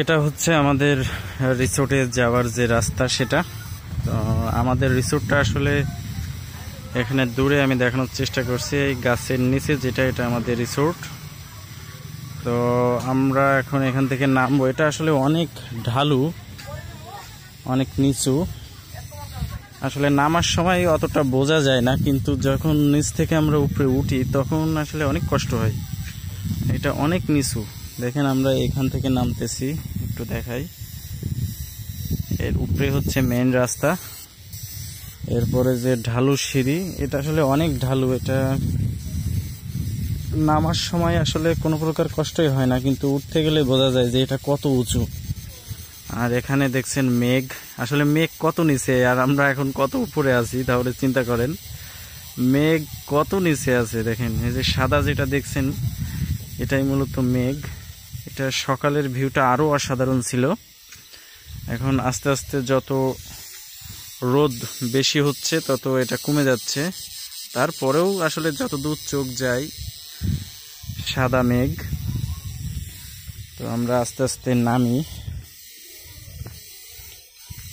এটা হচ্ছে আমাদের রিসোর্টে যাওয়ার যে রাস্তা সেটা। তো আমাদের রিসোর্টটা আসলে এখানে দূরে আমি দেখানোর চেষ্টা করছি, এই গাছের নিচে যেটা, এটা আমাদের রিসোর্ট। তো আমরা এখন এখান থেকে নামবো। এটা আসলে অনেক ঢালু, অনেক নিচু। আসলে নামার সময় অতটা বোঝা যায় না, কিন্তু যখন নিচ থেকে আমরা উপরে উঠি তখন আসলে অনেক কষ্ট হয়। এটা অনেক নিচু। দেখেন আমরা এখান থেকে নামতেছি, একটু দেখাই। এর উপরে হচ্ছে মেইন রাস্তা, এরপরে যে ঢালু সিঁড়ি, এটা আসলে অনেক ঢালু। এটা নামার সময় আসলে কোনো প্রকার কষ্টই হয় না, কিন্তু উঠতে গেলে বোঝা যায় যে এটা কত উঁচু। আর এখানে দেখছেন মেঘ, আসলে মেঘ কত নিচে আর আমরা এখন কত উপরে আছি, তাহলে চিন্তা করেন মেঘ কত নিচে আছে। দেখেন এই যে সাদা যেটা দেখছেন, এটাই মূলত মেঘ। এটা সকালের ভিউটা আরো অসাধারণ ছিল। এখন আস্তে আস্তে যত রোদ বেশি হচ্ছে তত এটা কমে যাচ্ছে। তারপরেও আসলে যত দূর চোখ যায় সাদা মেঘ। তো আমরা আস্তে আস্তে নামি।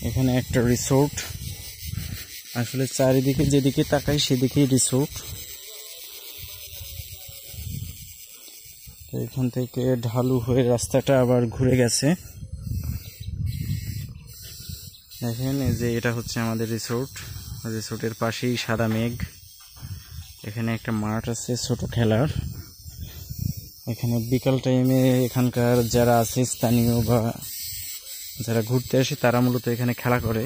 এখানে একটা রিসোর্ট, আসলে চারিদিকে যেদিকে তাকাই সেদিকেই রিসোর্ট। তো এখান থেকে ঢালু হয়ে রাস্তাটা আবার ঘুরে গেছে। দেখেন এই যে এটা হচ্ছে আমাদের রিসোর্ট, রিসোর্টের পাশেই সাদা মেঘ। এখানে একটা মাঠ আছে ছোট খেলার। এখানে বিকাল টাইমে এখানকার যারা আছে স্থানীয় বা যারা ঘুরতে আসে তারা মূলত এখানে খেলা করে।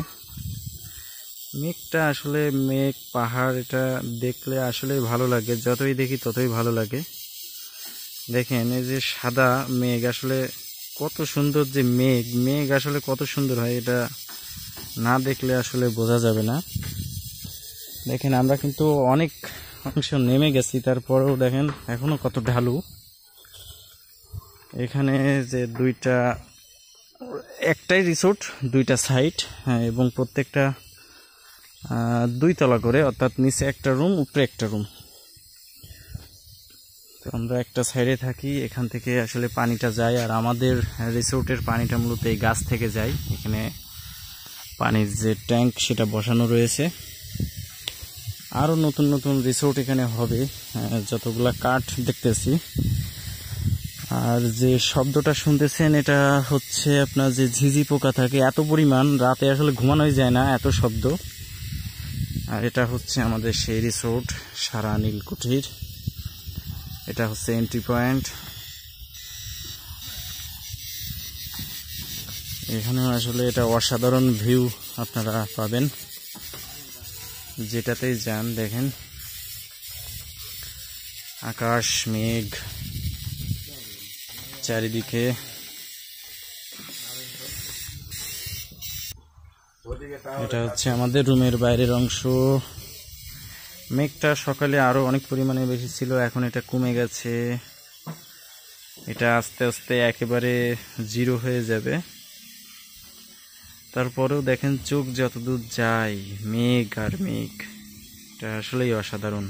মেঘটা আসলে মেঘ পাহাড়, এটা দেখলে আসলে ভালো লাগে, যতই দেখি ততই ভালো লাগে। দেখেন এই যে সাদা মেঘ, আসলে কত সুন্দর যে মেঘ, মেঘ আসলে কত সুন্দর হয় এটা না দেখলে আসলে বোঝা যাবে না। দেখেন আমরা কিন্তু অনেক অংশ নেমে গেছি, তারপরেও দেখেন এখনো কত ঢালু। এখানে যে একটাই রিসোর্ট, দুইটা সাইড, হ্যাঁ, এবং প্রত্যেকটা 2 তলা করে, অর্থাৎ নিচে একটা রুম, উপরে একটা রুম। তো আমরা একটা সাইডে থাকি, এখান থেকে আসলে পানিটা যায়। আর আমাদের রিসোর্টের পানিটা মূলত এই গাছ থেকে যায়। এখানে পানির যে ট্যাঙ্ক সেটা বসানো রয়েছে। আরও নতুন নতুন রিসোর্ট এখানে হবে, যতগুলা কাঠ দেখতেছি। আর যে শব্দটা শুনতেছেন এটা হচ্ছে আপনার যে ঝিঝি পোকা থাকে, এত পরিমাণ, রাতে আসলে ঘুমানোই যায় না, এত শব্দ। আর এটা হচ্ছে আমাদের সেই রিসোর্ট সারা নীলকুঠির। এটা হচ্ছে এন্ট্রি পয়েন্ট। এখানেও আসলে এটা অসাধারণ ভিউ আপনারা পাবেন যেটাতেই যান। দেখেন আকাশ, মেঘ চারিদিকে। এটা হচ্ছে আমাদের রুমের বাইরের অংশ। মেঘটা সকালে আরো অনেক পরিমাণে বেশি ছিল, এখন এটা কমে গেছে। এটা আস্তে আস্তে একেবারে জিরো হয়ে যাবে। তারপরেও দেখেন চোখ যতদূর যায় মেঘ আর মেঘ, এটা আসলেই অসাধারণ।